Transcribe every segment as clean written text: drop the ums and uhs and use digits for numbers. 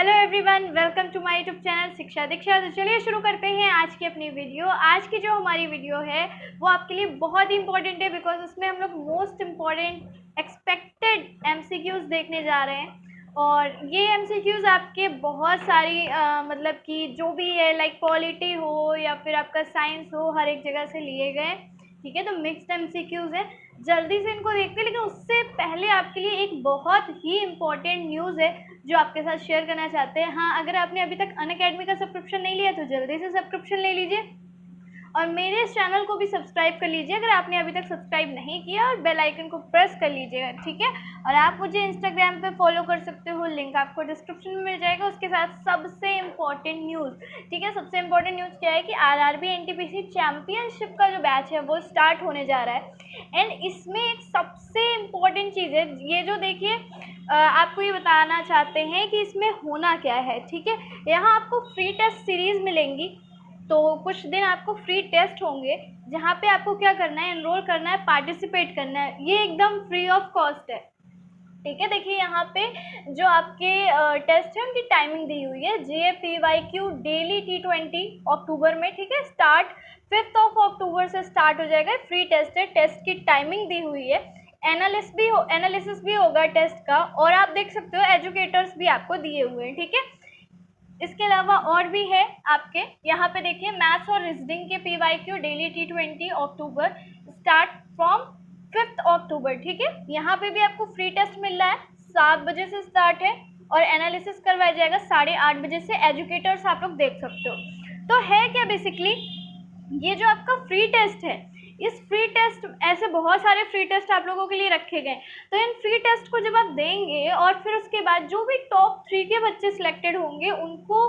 Hello everyone, welcome to my YouTube channel Shiksha Diksha. तो चलिए शुरू करते हैं आज की अपनी वीडियो। आज की जो हमारी वीडियो है वो आपके लिए बहुत ही इंपॉर्टेंट है, बिकॉज उसमें हम लोग मोस्ट इम्पॉर्टेंट एक्सपेक्टेड एमसीक्यूज देखने जा रहे हैं। और ये एमसीक्यूज आपके बहुत सारी मतलब कि जो भी है, लाइक पॉलिटी हो या फिर आपका साइंस हो, हर एक जगह से लिए गए। ठीक है, तो मिक्स्ड एमसीक्यूज है। जल्दी से इनको देखते हैं, लेकिन उससे पहले आपके लिए एक बहुत ही इम्पॉर्टेंट न्यूज़ है जो आपके साथ शेयर करना चाहते हैं। हाँ, अगर आपने अभी तक अनअकैडमी का सब्सक्रिप्शन नहीं लिया तो जल्दी से सब्सक्रिप्शन ले लीजिए और मेरे इस चैनल को भी सब्सक्राइब कर लीजिए अगर आपने अभी तक सब्सक्राइब नहीं किया, और बेल आइकन को प्रेस कर लीजिएगा। ठीक है, और आप मुझे इंस्टाग्राम पे फॉलो कर सकते हो, लिंक आपको डिस्क्रिप्शन में मिल जाएगा। उसके साथ सबसे इम्पोर्टेंट न्यूज़, ठीक है, सबसे इम्पोर्टेंट न्यूज़ क्या है कि आरआरबी एनटीपीसी चैंपियनशिप का जो बैच है वो स्टार्ट होने जा रहा है। एंड इसमें एक सबसे इम्पोर्टेंट चीज़ है, ये जो देखिए आपको ये बताना चाहते हैं कि इसमें होना क्या है। ठीक है, यहाँ आपको फ्री टेस्ट सीरीज़ मिलेंगी, तो कुछ दिन आपको फ्री टेस्ट होंगे जहाँ पे आपको क्या करना है, एनरोल करना है, पार्टिसिपेट करना है। ये एकदम फ्री ऑफ कॉस्ट है। ठीक है, देखिए यहाँ पे जो आपके टेस्ट है उनकी टाइमिंग दी हुई है। GAPYQ डेली T20 अक्टूबर में, ठीक है, स्टार्ट 5 अक्टूबर से स्टार्ट हो जाएगा। फ्री टेस्ट है, टेस्ट की टाइमिंग दी हुई है। एनालिसिस भी होगा टेस्ट का, और आप देख सकते हो एजुकेटर्स भी आपको दिए हुए हैं। ठीक है, इसके अलावा और भी है आपके यहाँ पे देखिए, मैथ्स और रीजनिंग के PYQ daily T20 October start from 5 अक्टूबर। ठीक है, यहाँ पे भी आपको फ्री टेस्ट मिल रहा है, 7 बजे से स्टार्ट है और एनालिसिस करवाया जाएगा 8:30 बजे से। एजुकेटर्स आप लोग देख सकते हो। तो है क्या बेसिकली, ये जो आपका फ्री टेस्ट है, इस फ्री टेस्ट, ऐसे बहुत सारे फ्री टेस्ट आप लोगों के लिए रखे गए। तो इन फ्री टेस्ट को जब आप देंगे और फिर उसके बाद जो भी टॉप 3 के बच्चे सिलेक्टेड होंगे उनको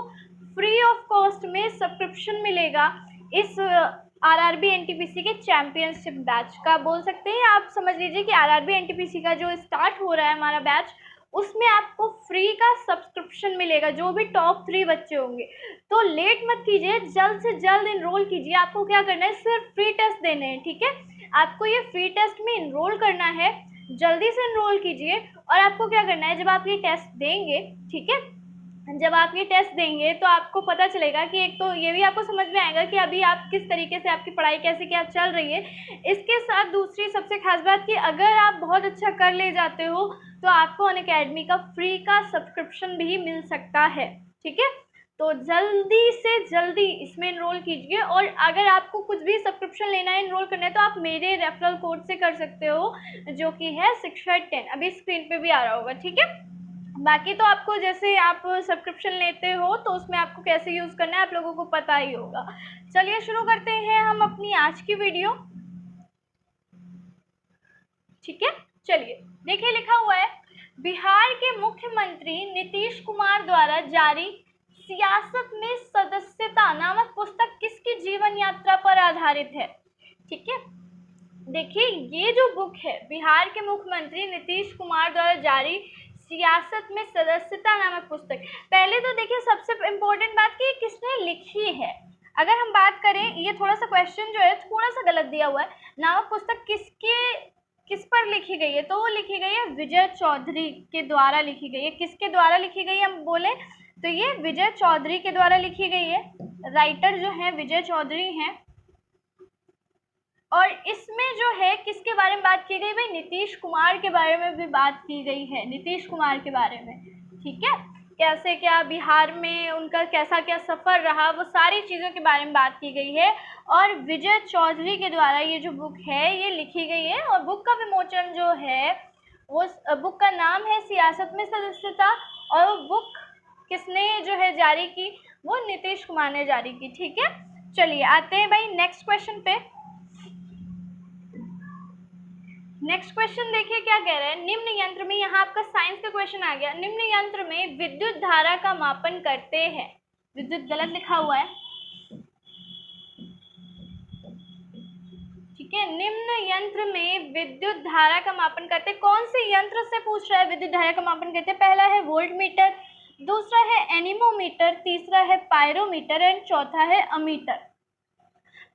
फ्री ऑफ कॉस्ट में सब्सक्रिप्शन मिलेगा इस आरआरबी एनटीपीसी के चैंपियनशिप बैच का। बोल सकते हैं, आप समझ लीजिए कि आरआरबी एनटीपीसी का जो स्टार्ट हो रहा है हमारा बैच, उसमें आपको फ्री का सब्सक्रिप्शन मिलेगा जो भी टॉप 3 बच्चे होंगे। तो लेट मत कीजिए, जल्द से जल्द इनरोल कीजिए। आपको क्या करना है, सिर्फ फ्री टेस्ट देने हैं। ठीक है, आपको ये फ्री टेस्ट में इनरोल करना है, जल्दी से इनरोल कीजिए। और आपको क्या करना है, जब आप ये टेस्ट देंगे, ठीक है, जब आप ये टेस्ट देंगे तो आपको पता चलेगा कि एक तो ये भी आपको समझ में आएगा कि अभी आप किस तरीके से, आपकी पढ़ाई कैसे क्या चल रही है। इसके साथ दूसरी सबसे खास बात कि अगर आप बहुत अच्छा कर ले जाते हो तो आपको अनअकैडमी का फ्री का सब्सक्रिप्शन भी मिल सकता है। ठीक है, तो जल्दी से जल्दी इसमें इनरोल कीजिए। और अगर आपको कुछ भी सब्सक्रिप्शन लेना है, इनरोल करना है, तो आप मेरे रेफरल कोड से कर सकते हो, जो कि है शिक्षा 10, अभी स्क्रीन पे भी आ रहा होगा। ठीक है, बाकी तो आपको, जैसे आप सब्सक्रिप्शन लेते हो तो उसमें आपको कैसे यूज़ करना है आप लोगों को पता ही होगा। चलिए शुरू करते हैं हम अपनी आज की वीडियो। ठीक है, चलिए देखिए, लिखा हुआ है, बिहार के मुख्यमंत्री नीतीश कुमार द्वारा जारी सियासत में सदस्यता नामक पुस्तक किसकी जीवन यात्रा पर आधारित है। ठीक है, देखिए ये जो बुक है, बिहार के मुख्यमंत्री नीतीश कुमार द्वारा जारी सियासत में सदस्यता नामक पुस्तक। पहले तो देखिए सबसे इम्पोर्टेंट बात कि किसने लिखी है। अगर हम बात करें, ये थोड़ा सा क्वेश्चन जो है थोड़ा सा गलत दिया हुआ है। नामक पुस्तक किस पर लिखी गई है, तो वो लिखी गई है विजय चौधरी के द्वारा लिखी गई है। किसके द्वारा लिखी गई है हम बोले तो ये विजय चौधरी के द्वारा लिखी गई है। राइटर जो है विजय चौधरी हैं। और इसमें जो है किसके बारे में बात की गई, भाई नीतीश कुमार के बारे में भी बात की गई है, नीतीश कुमार के बारे में। ठीक है, कैसे क्या बिहार में उनका कैसा क्या सफ़र रहा, वो सारी चीज़ों के बारे में बात की गई है। और विजय चौधरी के द्वारा ये जो बुक है ये लिखी गई है। और बुक का विमोचन जो है, वो बुक का नाम है सियासत में सदस्यता। और वो बुक किसने जो है जारी की, वो नीतीश कुमार ने जारी की। ठीक है, चलिए आते हैं भाई नेक्स्ट क्वेश्चन पे। नेक्स्ट क्वेश्चन देखिए क्या कह रहा है, निम्न यंत्र में, यहाँ आपका साइंस का क्वेश्चन आ गया, निम्न यंत्र में विद्युत धारा का मापन करते हैं। विद्युत गलत लिखा हुआ है। ठीक है, निम्न यंत्र में विद्युत धारा का मापन करते हैं। कौन से यंत्र से पूछ रहा है विद्युत धारा का मापन करते हैं। पहला है वोल्टमीटर, दूसरा है एनीमोमीटर, तीसरा है पायरोमीटर एंड चौथा है अमीटर।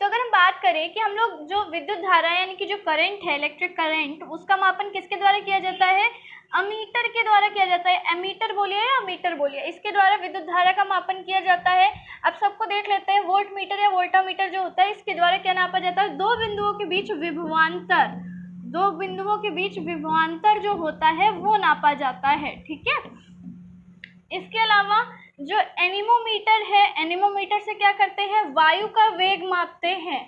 तो अगर हम बात करें कि हम लोग जो विद्युत धारा यानी कि जो करंट है, इलेक्ट्रिक करंट, उसका मापन किसके द्वारा किया जाता है, अमीटर के द्वारा किया जाता है, एमीटर बोलिए या मीटर बोलिए, इसके द्वारा विद्युत धारा का मापन किया जाता है। अब सबको देख लेते हैं, वोल्ट मीटर या वोल्टामीटर जो होता है इसके द्वारा क्या नापा जाता है, दो बिंदुओं के बीच विभवांतर जो होता है वो नापा जाता है, ठीक है। इसके अलावा जो एनीमोमीटर है, एनीमोमीटर से क्या करते हैं, वायु का वेग मापते हैं,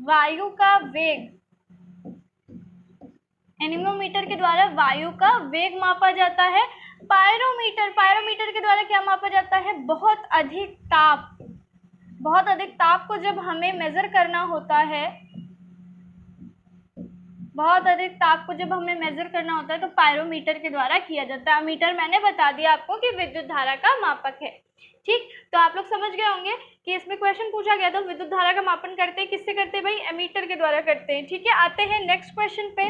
वायु का वेग, एनीमोमीटर के द्वारा वायु का वेग मापा जाता है। पायरोमीटर के द्वारा क्या मापा जाता है, बहुत अधिक ताप को जब हमें मेजर करना होता है, तो पायरोमीटर के द्वारा किया जाता है। मीटर मैंने बता दिया आपको कि विद्युत धारा का मापक है, ठीक। तो आप लोग समझ गए होंगे कि इसमें क्वेश्चन पूछा गया था विद्युत धारा का मापन करते हैं, किससे करते हैं भाई, एमीटर के द्वारा करते हैं, ठीक है। आते हैं नेक्स्ट क्वेश्चन पे।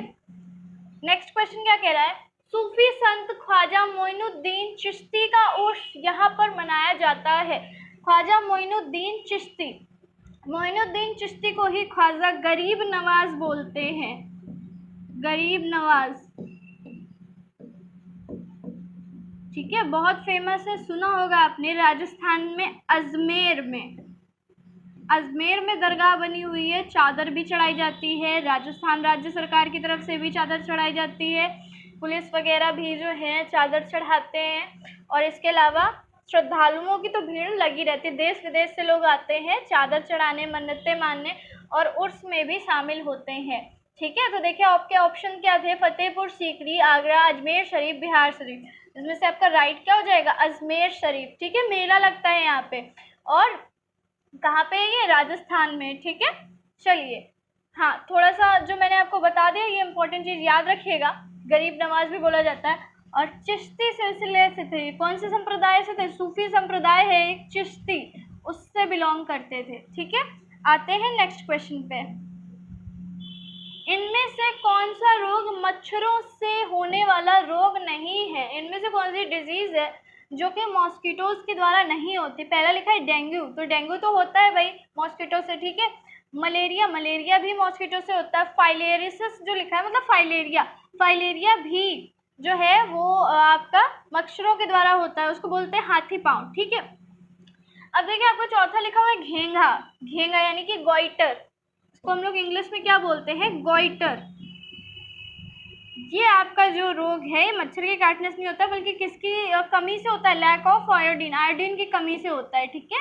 नेक्स्ट क्वेश्चन क्या कह रहा है, सूफी संत ख्वाजा मोइनुद्दीन चिश्ती का उर्स यहाँ पर मनाया जाता है। ख्वाजा मोइनुद्दीन चिश्ती को ही ख्वाजा गरीब नवाज बोलते हैं, गरीब नवाज, ठीक है। बहुत फेमस है, सुना होगा आपने, राजस्थान में अजमेर में दरगाह बनी हुई है, चादर भी चढ़ाई जाती है, राजस्थान राज्य सरकार की तरफ से भी चादर चढ़ाई जाती है, पुलिस वगैरह भी जो है चादर चढ़ाते हैं। और इसके अलावा श्रद्धालुओं की तो भीड़ लगी रहती है, देश विदेश से लोग आते हैं चादर चढ़ाने, मन्नतें मानने और उर्स में भी शामिल होते हैं, ठीक है। तो देखिए आपके ऑप्शन क्या थे, फतेहपुर सीकरी, आगरा, अजमेर शरीफ, बिहार शरीफ। इसमें से आपका राइट क्या हो जाएगा, अजमेर शरीफ, ठीक है। मेला लगता है यहाँ पे, और कहाँ पे है ये, राजस्थान में, ठीक है। चलिए, हाँ, थोड़ा सा जो मैंने आपको बता दिया ये इंपॉर्टेंट चीज याद रखिएगा, गरीब नवाज भी बोला जाता है। और चिश्ती सिलसिले से थे, कौन से संप्रदाय से थे, सूफी संप्रदाय है एक चिश्ती, उससे बिलोंग करते थे, ठीक है। आते हैं नेक्स्ट क्वेश्चन पे। इनमें से कौन सा रोग मच्छरों से होने वाला रोग नहीं है, इनमें से कौन सी डिजीज है जो कि मॉस्किटोज के द्वारा नहीं होती। पहला लिखा है डेंगू, तो डेंगू तो होता है भाई मॉस्किटो से, ठीक है। मलेरिया भी मॉस्किटो से होता है। फाइलेरियसिस जो लिखा है मतलब फाइलेरिया भी जो है वो आपका मच्छरों के द्वारा होता है, उसको बोलते हैं हाथी पांव, ठीक है। अब देखिए आपको चौथा लिखा हुआ है घेंगा यानी कि गॉइटर, इसको हम लोग इंग्लिश में क्या बोलते हैं, गॉइटर। ये आपका जो रोग है ये मच्छर के काटने से नहीं होता बल्कि किसकी कमी से होता है, लैक ऑफ आयोडीन की कमी से होता है, ठीक है।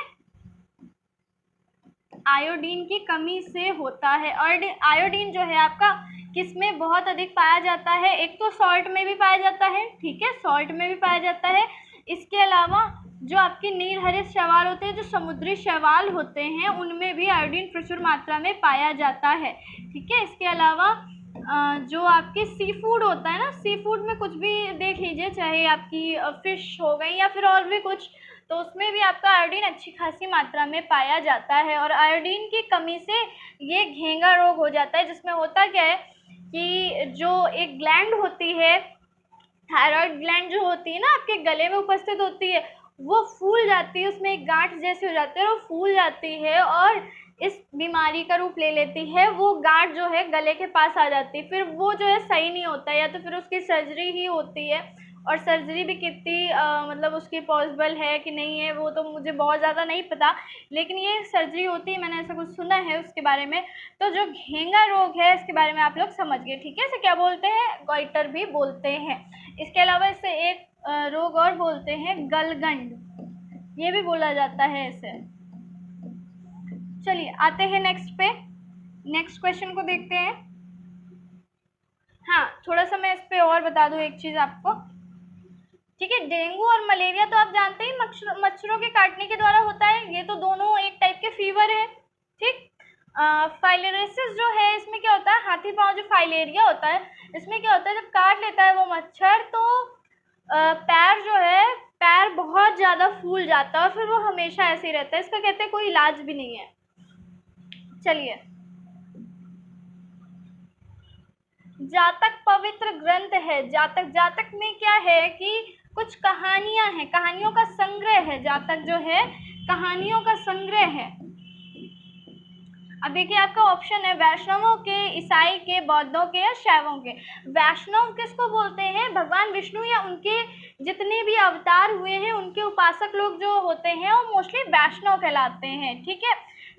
आयोडीन की कमी से होता है। और आयोडीन जो है आपका किसमें बहुत अधिक पाया जाता है, एक तो सॉल्ट में भी पाया जाता है, ठीक है, सॉल्ट में भी पाया जाता है। इसके अलावा जो आपके नीलहरित शैवाल होते हैं, जो समुद्री शैवाल होते हैं, उनमें भी आयोडीन प्रचुर मात्रा में पाया जाता है, ठीक है। इसके अलावा जो आपके सी फूड होता है ना, सी फूड में कुछ भी देख लीजिए, चाहे आपकी फिश हो गई या फिर और भी कुछ, तो उसमें भी आपका आयोडीन अच्छी खासी मात्रा में पाया जाता है। और आयोडीन की कमी से ये घेंगा रोग हो जाता है, जिसमें होता क्या है कि जो एक ग्लैंड होती है, थायराइड ग्लैंड जो होती है ना आपके गले में उपस्थित होती है, वो फूल जाती है, उसमें एक गांठ जैसी हो जाती है, वो फूल जाती है और इस बीमारी का रूप ले लेती है। वो गांठ जो है गले के पास आ जाती है, फिर वो जो है सही नहीं होता है, या तो फिर उसकी सर्जरी ही होती है। और सर्जरी भी कितनी मतलब उसकी पॉसिबल है कि नहीं है वो तो मुझे बहुत ज़्यादा नहीं पता, लेकिन ये सर्जरी होती है, मैंने ऐसा कुछ सुना है उसके बारे में। तो जो घेंगा रोग है इसके बारे में आप लोग समझ गए, ठीक है। इसे क्या बोलते हैं, गॉइटर भी बोलते हैं। इसके अलावा इसे एक रोग और बोलते हैं गलगंड, ये भी बोला जाता है इसे। चलिए आते हैं नेक्स्ट पे, नेक्स्ट क्वेश्चन को देखते हैं। हाँ, थोड़ा सा मैं इस पे और बता दूं एक चीज आपको, ठीक है। डेंगू और मलेरिया तो आप जानते ही मच्छरों के काटने के द्वारा होता है, ये तो दोनों एक टाइप के फीवर है, ठीक। फाइलेरियसिस जो है इसमें क्या होता है, हाथी पांव जो फाइलेरिया होता है इसमें क्या होता है, जब काट लेता है वो मच्छर तो पैर जो है, पैर बहुत ज़्यादा फूल जाता है और फिर वो हमेशा ऐसे ही रहता है, इसका कहते हैं कोई इलाज भी नहीं है। चलिए, जातक पवित्र ग्रंथ है। जातक में क्या है कि कुछ कहानियां हैं, कहानियों का संग्रह है, जातक जो है कहानियों का संग्रह है। अब देखिए आपका ऑप्शन है वैष्णवों के, ईसाई के, बौद्धों के या शैवों के। वैष्णव किसको बोलते हैं? भगवान विष्णु या उनके जितने भी अवतार हुए हैं उनके उपासक लोग जो होते हैं वो मोस्टली वैष्णव कहलाते हैं, ठीक है।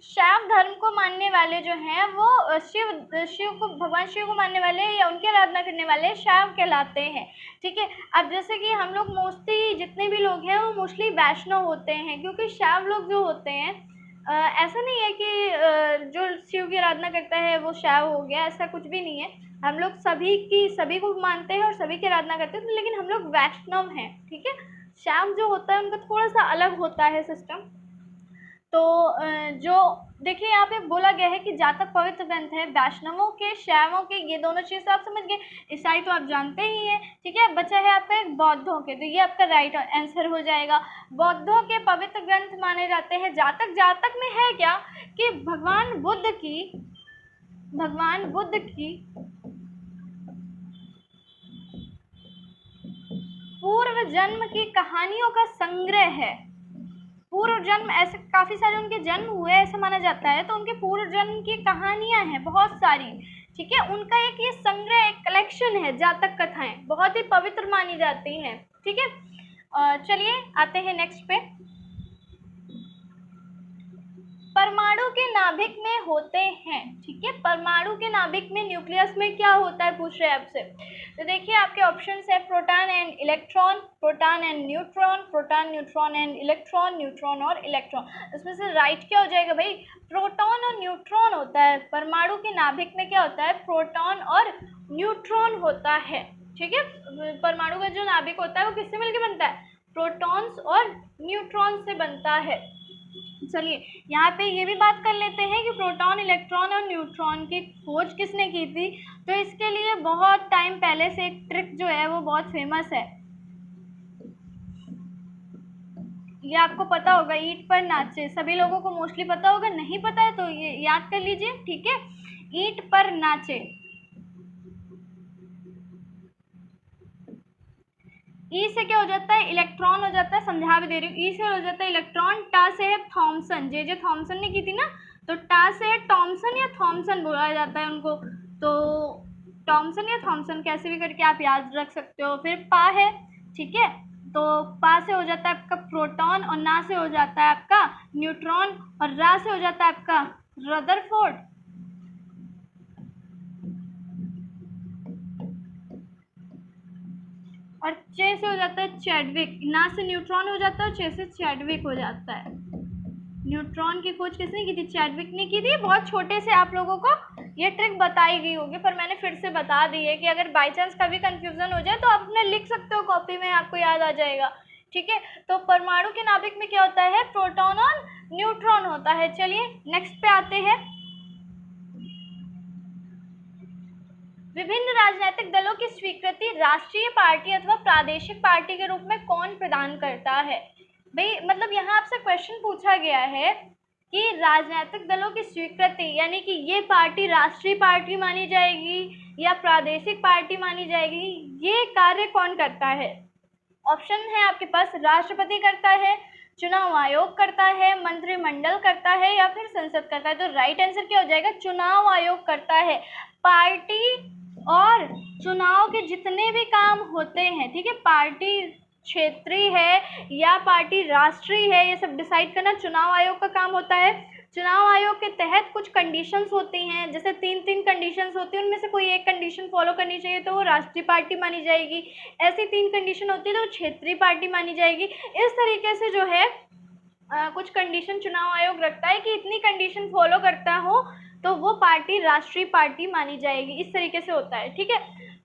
शैव धर्म को मानने वाले जो हैं वो शिव को, भगवान शिव को मानने वाले या उनकी आराधना करने वाले शैव कहलाते हैं, ठीक है। अब जैसे कि हम लोग मोस्टली जितने भी लोग हैं वो मोस्टली वैष्णव होते हैं, क्योंकि शैव लोग जो होते हैं ऐसा नहीं है कि जो शिव की आराधना करता है वो शैव हो गया, ऐसा कुछ भी नहीं है। हम लोग सभी को मानते हैं और सभी की आराधना करते हैं, लेकिन हम लोग वैष्णव हैं, ठीक है। शैव जो होता है उनका थोड़ा सा अलग होता है सिस्टम। तो जो देखिए यहाँ पे बोला गया है कि जातक पवित्र ग्रंथ है, वैष्णवों के, शैवों के, ये दोनों चीज़ तो आप समझ गए। ईसाई तो आप जानते ही हैं, ठीक है। बचा है आपका एक बौद्धों के, तो ये आपका राइट आंसर हो जाएगा। बौद्धों के पवित्र ग्रंथ माने जाते हैं जातक। जातक में है क्या कि भगवान बुद्ध की पूर्व जन्म की कहानियों का संग्रह है। पूर्व जन्म, ऐसे काफी सारे उनके जन्म हुए ऐसा माना जाता है, तो उनके पूर्व जन्म की कहानियां हैं बहुत सारी, ठीक है। उनका एक ये संग्रह, एक कलेक्शन है जातक कथाएं, बहुत ही पवित्र मानी जाती हैं, ठीक है। चलिए आते हैं नेक्स्ट पे। परमाणु के नाभिक में होते हैं, ठीक है। परमाणु के नाभिक में, न्यूक्लियस में क्या होता है पूछ रहे हैं आपसे। तो देखिए आपके ऑप्शंस है proton and electron, proton and neutron, proton, neutron and electron, neutron और इलेक्ट्रॉन। इसमें से राइट क्या हो जाएगा भाई? प्रोटॉन और न्यूट्रॉन होता है। परमाणु के नाभिक में क्या होता है? प्रोटॉन और न्यूट्रॉन होता है, ठीक है। परमाणु का जो नाभिक होता है वो किससे मिलकर बनता है? प्रोटॉन्स और न्यूट्रॉन से बनता है। चलिए यहाँ पे ये भी बात कर लेते हैं कि प्रोटॉन, इलेक्ट्रॉन और न्यूट्रॉन की खोज किसने की थी। तो इसके लिए बहुत टाइम पहले से एक ट्रिक जो है वो बहुत फेमस है, ये आपको पता होगा, ईंट पर नाचे। सभी लोगों को मोस्टली पता होगा, नहीं पता है तो ये याद कर लीजिए, ठीक है। ईंट पर नाचे, ई से क्या हो जाता है? इलेक्ट्रॉन हो जाता है, समझा भी दे रही हूँ। ई से हो जाता है इलेक्ट्रॉन, टा से है थॉमसन, जे थॉमसन ने की थी ना, तो टा से है टॉमसन या थॉमसन बोला जाता है उनको, तो टॉमसन या थॉमसन कैसे भी करके आप याद रख सकते हो। फिर पा है, ठीक है, तो पा से हो जाता है आपका प्रोटॉन, और ना से हो जाता है आपका न्यूट्रॉन, और रा से हो जाता है आपका रदरफोर्ड, और चे से हो जाता है चैडविक। ना से न्यूट्रॉन हो जाता है और चे से चैडविक हो जाता है। न्यूट्रॉन की खोज किसने की थी? चैडविक ने की थी। बहुत छोटे से आप लोगों को ये ट्रिक बताई गई होगी, पर मैंने फिर से बता दी है कि अगर बाई चांस कभी कंफ्यूजन हो जाए तो आप अपने लिख सकते हो कॉपी में, आपको याद आ जाएगा, ठीक है। तो परमाणु के नाभिक में क्या होता है? प्रोटॉन और न्यूट्रॉन होता है। चलिए नेक्स्ट पे आते हैं। विभिन्न राजनीतिक दलों की स्वीकृति राष्ट्रीय पार्टी अथवा प्रादेशिक पार्टी के रूप में कौन प्रदान करता है? भाई मतलब यहाँ आपसे क्वेश्चन पूछा गया है कि राजनीतिक दलों की स्वीकृति, यानी कि ये पार्टी राष्ट्रीय पार्टी मानी जाएगी या प्रादेशिक पार्टी मानी जाएगी, ये कार्य कौन करता है? ऑप्शन है आपके पास, राष्ट्रपति करता है, चुनाव आयोग करता है, मंत्रिमंडल करता है, या फिर संसद करता है। तो राइट आंसर क्या हो जाएगा? चुनाव आयोग करता है। पार्टी और चुनाव के जितने भी काम होते हैं, ठीक है, पार्टी क्षेत्रीय है या पार्टी राष्ट्रीय है, ये सब डिसाइड करना चुनाव आयोग का काम होता है। चुनाव आयोग के तहत कुछ कंडीशंस होती हैं, जैसे तीन कंडीशंस होती हैं, उनमें से कोई एक कंडीशन फॉलो करनी चाहिए तो वो राष्ट्रीय पार्टी मानी जाएगी। ऐसी 3 कंडीशन होती है तो क्षेत्रीय पार्टी मानी जाएगी। इस तरीके से जो है कुछ कंडीशन चुनाव आयोग रखता है कि इतनी कंडीशन फॉलो करता हो तो वो पार्टी राष्ट्रीय पार्टी मानी जाएगी। इस तरीके से होता है, ठीक है।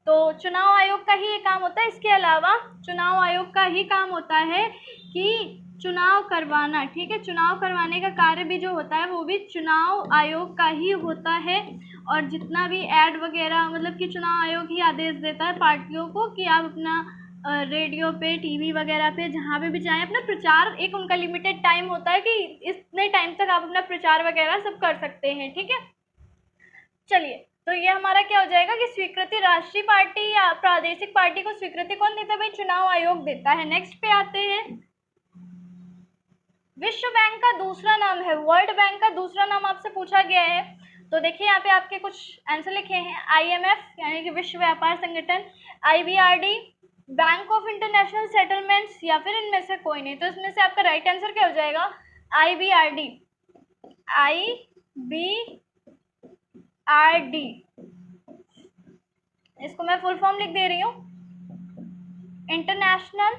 तो चुनाव आयोग का ही ये काम होता है। इसके अलावा चुनाव आयोग का ही काम होता है कि चुनाव करवाना, ठीक है, चुनाव करवाने का कार्य भी जो होता है वो भी चुनाव आयोग का ही होता है। और जितना भी ऐड वगैरह, मतलब कि चुनाव आयोग ही आदेश देता है पार्टियों को कि आप अपना रेडियो पे, टीवी वगैरह पे, जहाँ पे भी जाएं, अपना प्रचार, एक उनका लिमिटेड टाइम होता है कि इतने टाइम तक आप अपना प्रचार वगैरह सब कर सकते हैं, ठीक है। चलिए तो ये हमारा क्या हो जाएगा कि स्वीकृति राष्ट्रीय पार्टी या प्रादेशिक पार्टी को स्वीकृति कौन देता है? भाई चुनाव आयोग देता है। नेक्स्ट पे आते हैं। विश्व बैंक का दूसरा नाम है, वर्ल्ड बैंक का दूसरा नाम आपसे पूछा गया है। तो देखिए यहाँ पे आपके कुछ आंसर लिखे हैं, IMF यानी कि विश्व व्यापार संगठन, IBRD, bank of international settlements, या फिर इनमें से कोई नहीं। तो इसमें से आपका राइट आंसर क्या हो जाएगा? IBRD। IBRD, इसको मैं फुल फॉर्म लिख दे रही हूँ, इंटरनेशनल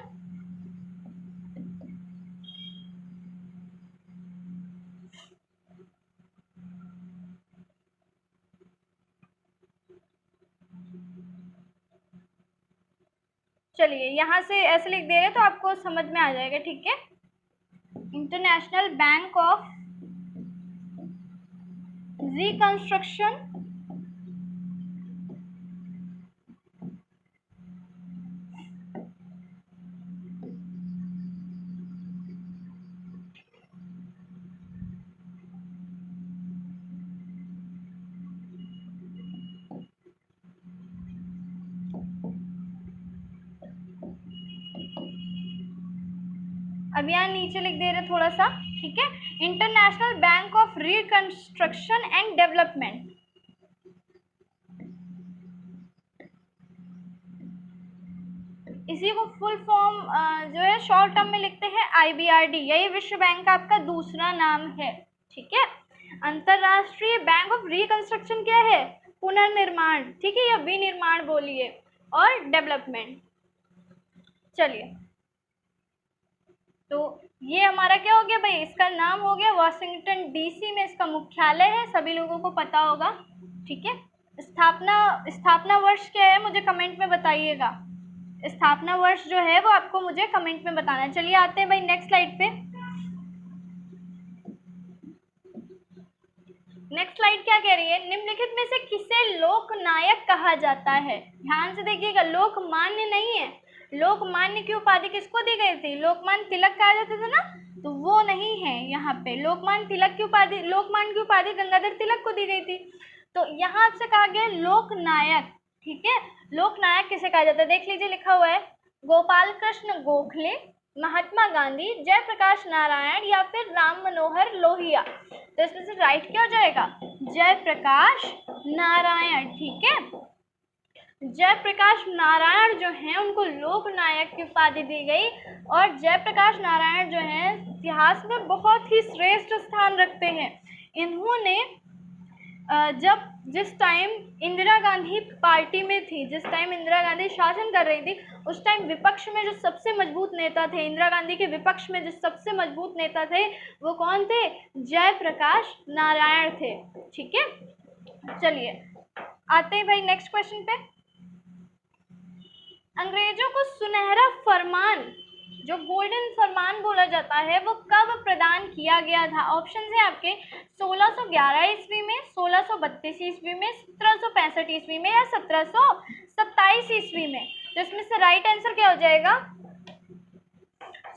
चलिए यहाँ से ऐसे लिख दे रहे हैं तो आपको समझ में आ जाएगा, ठीक है। इंटरनेशनल बैंक ऑफ रिकंस्ट्रक्शन अब यहाँ नीचे लिख दे रहे थोड़ा सा, ठीक है, international bank of reconstruction and development. इसी को फुल फॉर्म जो है शॉर्ट टर्म में लिखते हैं IBRD। यही विश्व बैंक का आपका दूसरा नाम है, ठीक है। अंतरराष्ट्रीय बैंक ऑफ रिकंस्ट्रक्शन क्या है? पुनर्निर्माण, ठीक है, या विनिर्माण बोलिए, और डेवलपमेंट। चलिए, तो ये हमारा क्या हो गया भाई? इसका नाम हो गया वाशिंगटन DC में इसका मुख्यालय है, सभी लोगों को पता होगा, ठीक है। स्थापना वर्ष क्या है मुझे कमेंट में बताइएगा। स्थापना वर्ष जो है वो आपको मुझे कमेंट में बताना है। चलिए आते हैं भाई नेक्स्ट स्लाइड पे। नेक्स्ट स्लाइड क्या कह रही है? निम्नलिखित में से किसे लोकनायक कहा जाता है? ध्यान से देखिएगा, लोकमान्य नहीं है। लोकमान्य की उपाधि किसको दी गई थी? लोकमान्य तिलक कहा जाता था ना, तो वो नहीं है यहाँ पे। लोकमान्य की उपाधि गंगाधर तिलक को दी गई थी। तो यहाँ आपसे कहा गया लोकनायक, ठीक है। लोकनायक किसे कहा जाता है? देख लीजिए, लिखा हुआ है गोपाल कृष्ण गोखले, महात्मा गांधी, जयप्रकाश नारायण, या फिर राम मनोहर लोहिया। तो इसमें से राइट क्या हो जाएगा? जयप्रकाश नारायण, ठीक है। जयप्रकाश नारायण जो हैं उनको लोकनायक की उपाधि दी गई, और जयप्रकाश नारायण जो हैं इतिहास में बहुत ही श्रेष्ठ स्थान रखते हैं। इन्होंने जिस टाइम इंदिरा गांधी पार्टी में थी, जिस टाइम इंदिरा गांधी शासन कर रही थी, उस टाइम विपक्ष में जो सबसे मजबूत नेता थे, इंदिरा गांधी के विपक्ष में जो सबसे मजबूत नेता थे, वो कौन थे? जयप्रकाश नारायण थे, ठीक है। चलिए आते हैं भाई नेक्स्ट क्वेश्चन पे। अंग्रेजों को सुनहरा फरमान, जो गोल्डन फरमान बोला जाता है, वो कब प्रदान किया गया था? ऑप्शन है आपके 1611 ईस्वी में, 1632 ईस्वी में, 1765 ईस्वी में, या 1727 ईस्वी में। तो इसमें से राइट आंसर क्या हो जाएगा?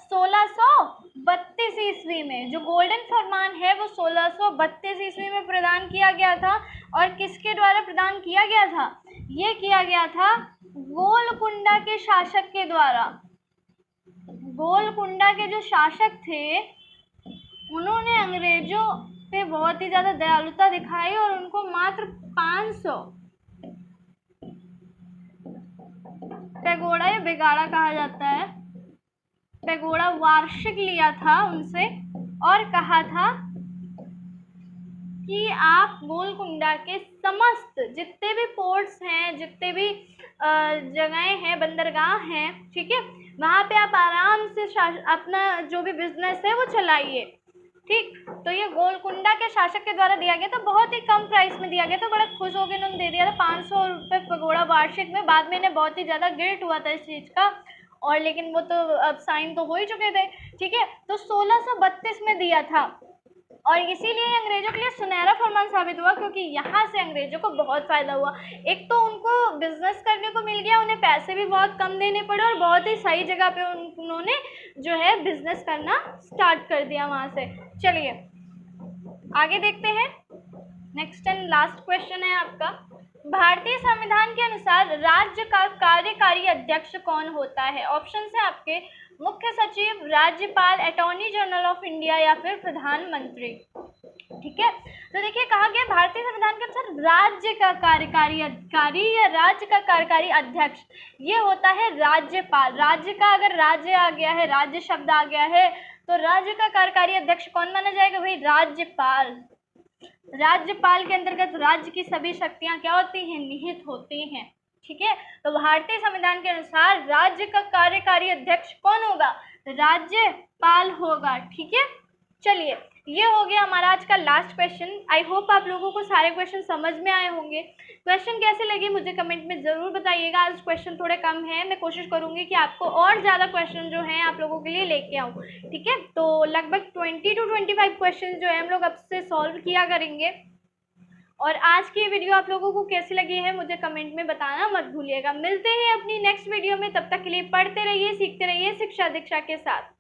1632 ईस्वी में। जो गोल्डन फरमान है वो 1632 ईस्वी में प्रदान किया गया था। और किसके द्वारा प्रदान किया गया था? ये किया गया था गोलकुंडा के शासक के द्वारा। गोलकुंडा के जो शासक थे उन्होंने अंग्रेजों पे बहुत ही ज्यादा दयालुता दिखाई और उनको मात्र 500 पैगोड़ा या बिगाड़ा कहा जाता है, पैगोड़ा वार्षिक लिया था उनसे, और कहा था कि आप गोलकुंडा के समस्त जितने भी पोर्ट्स हैं, जितने भी जगहें हैं, बंदरगाह हैं, ठीक है, वहाँ पे आप आराम से अपना जो भी बिजनेस है वो चलाइए, ठीक। तो ये गोलकुंडा के शासक के द्वारा दिया गया था, बहुत ही कम प्राइस में दिया गया था, बड़ा खुश होकर इन्होंने दे दिया था 500 रुपये पैगोड़ा वार्षिक में। बाद में इन्हें बहुत ही ज़्यादा गिल्ट हुआ था इस चीज़ का, और लेकिन वो तो अब साइन तो हो ही चुके थे, ठीक है। तो 1632 में दिया था, और इसीलिए अंग्रेजों के लिए सुनहरा फरमान साबित हुआ, क्योंकि यहाँ से अंग्रेजों को बहुत फ़ायदा हुआ। एक तो उनको बिजनेस करने को मिल गया, उन्हें पैसे भी बहुत कम देने पड़े, और बहुत ही सही जगह पे उन्होंने जो है बिजनेस करना स्टार्ट कर दिया वहाँ से। चलिए आगे देखते हैं। नेक्स्ट एंड लास्ट क्वेश्चन है आपका, भारतीय संविधान के अनुसार राज्य का कार्यकारी अध्यक्ष कौन होता है? ऑप्शन है आपके मुख्य सचिव, राज्यपाल, अटॉर्नी जनरल ऑफ इंडिया या फिर प्रधानमंत्री। ठीक है, तो देखिए कहा गया भारतीय संविधान के अनुसार राज्य का कार्यकारी अधिकारी या राज्य का कार्यकारी अध्यक्ष ये होता है राज्यपाल। राज्य का अगर राज्य आ गया है, राज्य शब्द आ गया है, तो राज्य का कार्यकारी अध्यक्ष कौन माना जाएगा भाई? राज्यपाल। राज्यपाल के अंतर्गत राज्य की सभी शक्तियां क्या होती हैं? निहित होती हैं। ठीक है, तो भारतीय संविधान के अनुसार राज्य का कार्यकारी अध्यक्ष कौन होगा? राज्यपाल होगा। ठीक है, चलिए ये हो गया हमारा आज का लास्ट क्वेश्चन। आई होप आप लोगों को सारे क्वेश्चन समझ में आए होंगे। क्वेश्चन कैसे लगे मुझे कमेंट में ज़रूर बताइएगा। आज क्वेश्चन थोड़े कम हैं, मैं कोशिश करूंगी कि आपको और ज़्यादा क्वेश्चन जो हैं आप लोगों के लिए लेके आऊँ। ठीक है, तो लगभग 20 to 25 क्वेश्चन जो है हम लोग अब से सॉल्व किया करेंगे। और आज की वीडियो आप लोगों को कैसी लगी है मुझे कमेंट में बताना मत भूलिएगा। मिलते हैं अपनी नेक्स्ट वीडियो में, तब तक के लिए पढ़ते रहिए, सीखते रहिए शिक्षा दीक्षा के साथ।